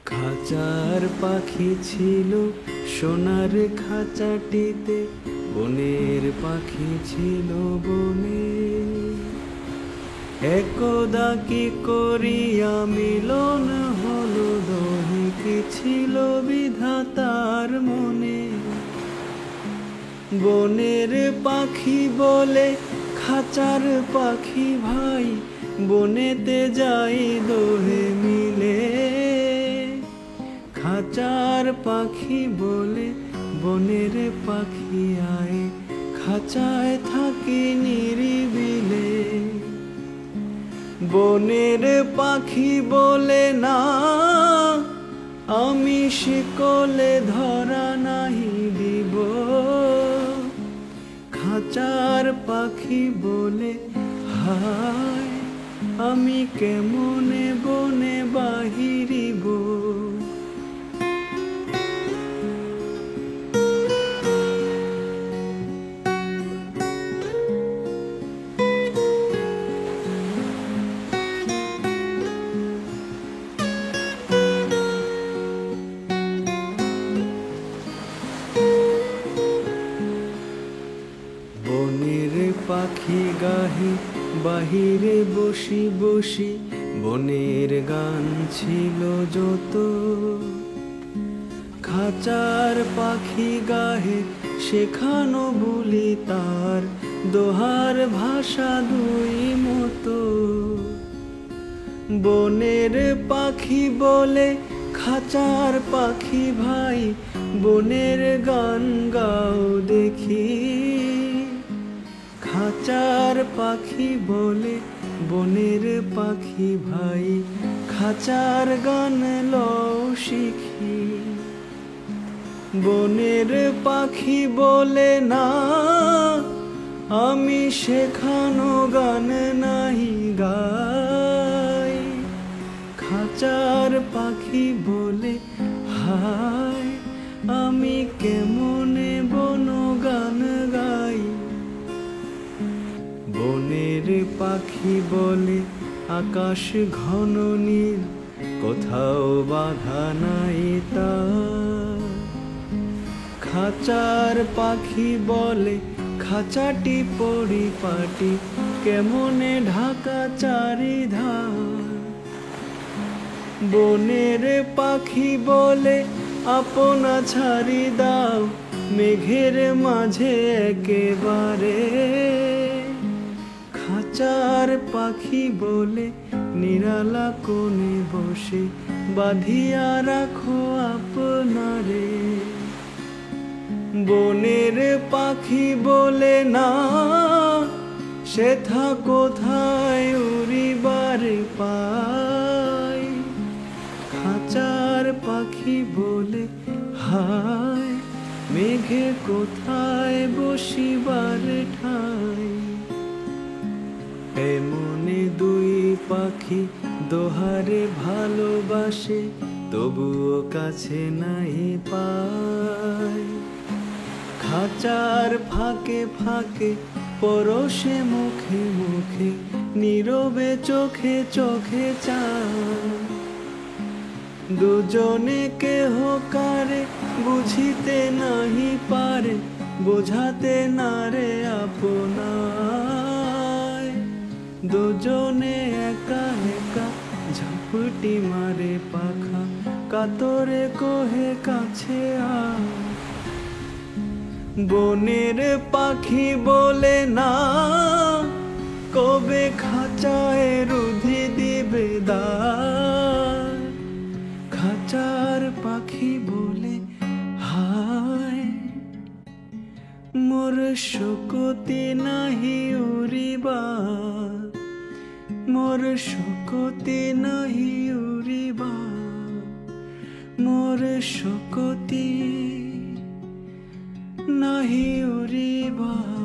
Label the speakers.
Speaker 1: খাঁচার পাখি ছিল সোনার খাঁচাটিতে, বনের পাখি ছিল বনে। একদা কি করিয়া মিলন হলো দোহে, কি ছিল বিধাতার মনে। বনের পাখি বলে খাঁচার পাখি ভাই, বনেতে যাই দোহে মিলে। খাঁচার পাখি বলে বনের পাখি আয়, খাঁচায় থাকি নিরিবিলে। বনের পাখি বলে না, আমি শিকলে ধরা নাহি দিব। খাঁচার পাখি বলে হায়, আমি কেমনে বনে বাহিরিব। বনের পাখি গাহি বাহিরে বসি বসি, বনের গান ছিল যত। খাঁচার পাখি গাহে শেখানো বলি তার, দোহার ভাষা দুই মতো। বনের পাখি বলে খাঁচার পাখি ভাই, বনের গান গাও দেখি। খাঁচার পাখি বলে বনের পাখি ভাই, খাঁচার গান লও শিখি। বনের পাখি বলে না, আমি শেখানো গান নাহি গাই। খাঁচার পাখি বলে হায়, আমি কেমনে বন গান গাই। বনের পাখি বলে আকাশ ঘন নীল, কোথাও বাধা নাই তার। খাঁচার পাখি বলে খাঁচাটি পরিপাটি, কেমনে ঢাকা চারিধার। বনের পাখি বলে আপনা ছাড়ি দাও, মেঘের মাঝে একেবারে। খাঁচার পাখি বলে নিরালা কোণে বসে, বাঁধিয়া রাখো আপনারে। বনের পাখি বলে না, সেথা কোথায় উড়িবার পায়। খাঁচার পাখি বলে হায়, মেঘে কোথায় বসিবার ঠাই। এমনে দুই পাখি দোহারে ভালোবাসে, তবুও কাছে নাই পায়। খাঁচার ফাঁকে ফাঁকে পরশে মুখে মুখে, নীরবে চোখে চোখে চায়। দুজনে কেহ কারে বুঝিতে নাহি পারে, বোঝাতে না রে আপনায়। দুজনে একা একা ঝাপটি মারে পাখা, কাতরে কোহে কাছে আয়। বনের পাখি বলে না, কবে খাঁচায় রুধি দিবে দ্বার। খাঁচার পাখি বলে হায়, মোর শকতি নাহি উড়িবার, মোর শকতি নাহি উড়িবার, মোর শকতি নাহি উড়িবার।